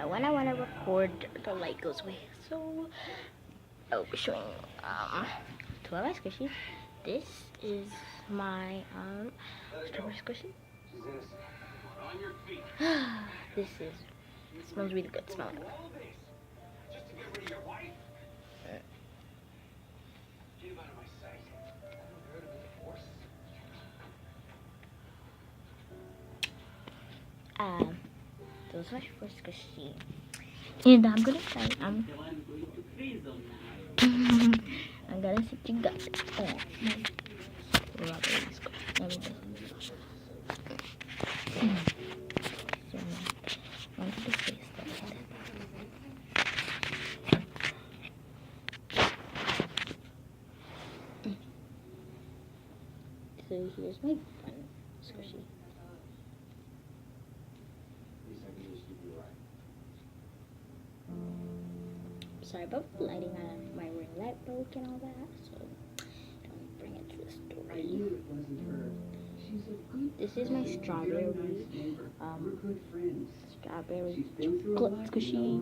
when I want to record, the light goes away. So I'll be showing two of my squishies. This is my strawberry squishy. This is smells really good. Smell it. That was my first squishy, and I'm gonna try. I'm gonna see you guys. Oh, my strawberry squishy. Let me just. So, I want to taste that. So here's my fun squishy. Sorry about the lighting. My ring light broke and all that, so don't bring it to the story. This is my strawberry chocolate squishy.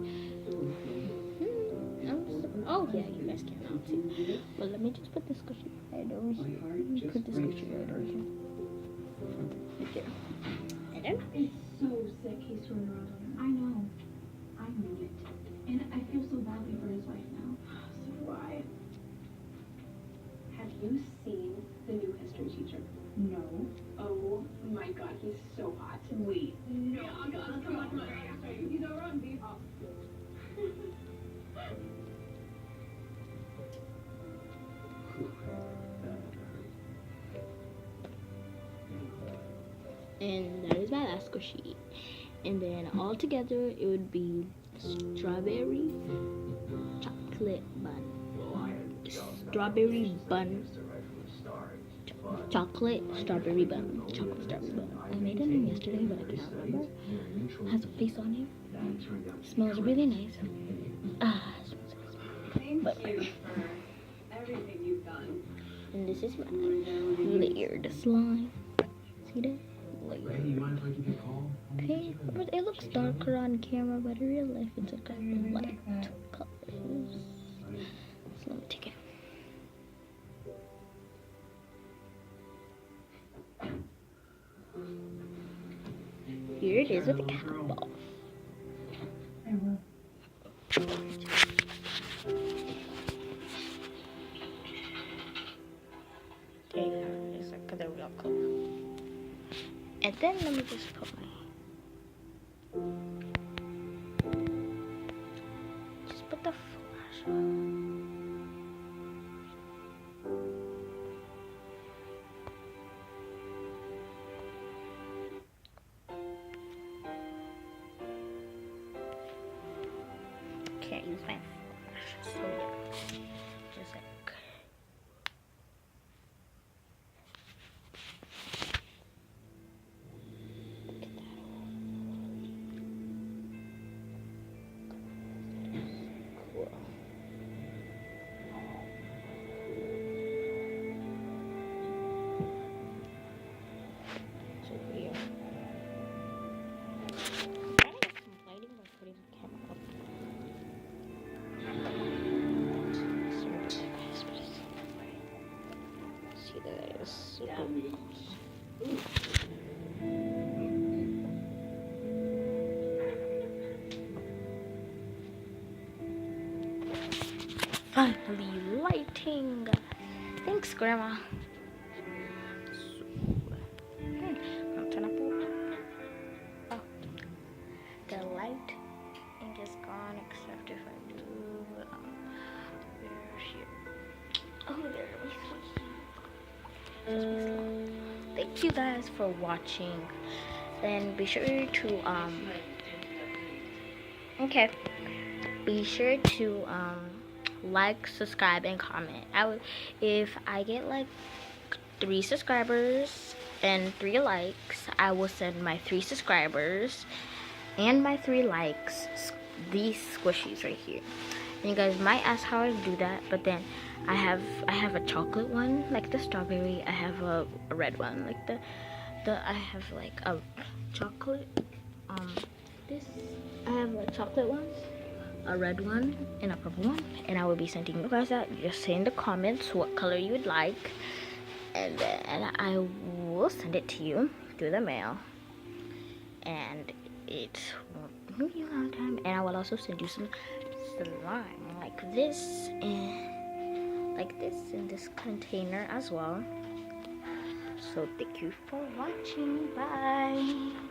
Oh yeah, you guys can't see. But let me just put this squishy right over here. Let me put this squishy right over here. Right there. And then It's so sick he's throwing around on her. I know. I knew it. And I feel so badly for his wife now. So do I. Have you seen the new history teacher? No. Oh my god, he's so hot. Wait. No. God, come on. He's over on B. and that is my last squishy. And then all together it would be strawberry chocolate bun. Strawberry bun. Chocolate strawberry bun. Chocolate strawberry bun. I made it yesterday, but I can't remember. It has a face on it. Smells really nice. But Everything you've done. and this is my layered slime. See that? Pink, but it looks darker on camera, but in real life it's a kind of light colors. So let me take it. Here it is with the cotton ball. Okay, it's like they're real cool. And then let me just put my put the flash on. Can't use my flash, so just like. Finally lighting. Thanks, Grandma. I'll turn up the the lighting is gone, except if I do where here. Oh, there we go. Just be slow. Thank you guys for watching. Then be sure to be sure to like, subscribe, and comment. If I get like 3 subscribers and 3 likes, I will send my 3 subscribers and my 3 likes these squishies right here. And you guys might ask how I do that, but then I have a chocolate one, like the strawberry. I have a red one, like I have like a chocolate. I have have a chocolate one, a red one, and a purple one. And I will be sending you guys that. Just say in the comments what color you would like. And then I will send it to you through the mail. And it won't be a long time. And I will also send you some slime like this and like this in this container as well. So thank you for watching. Bye.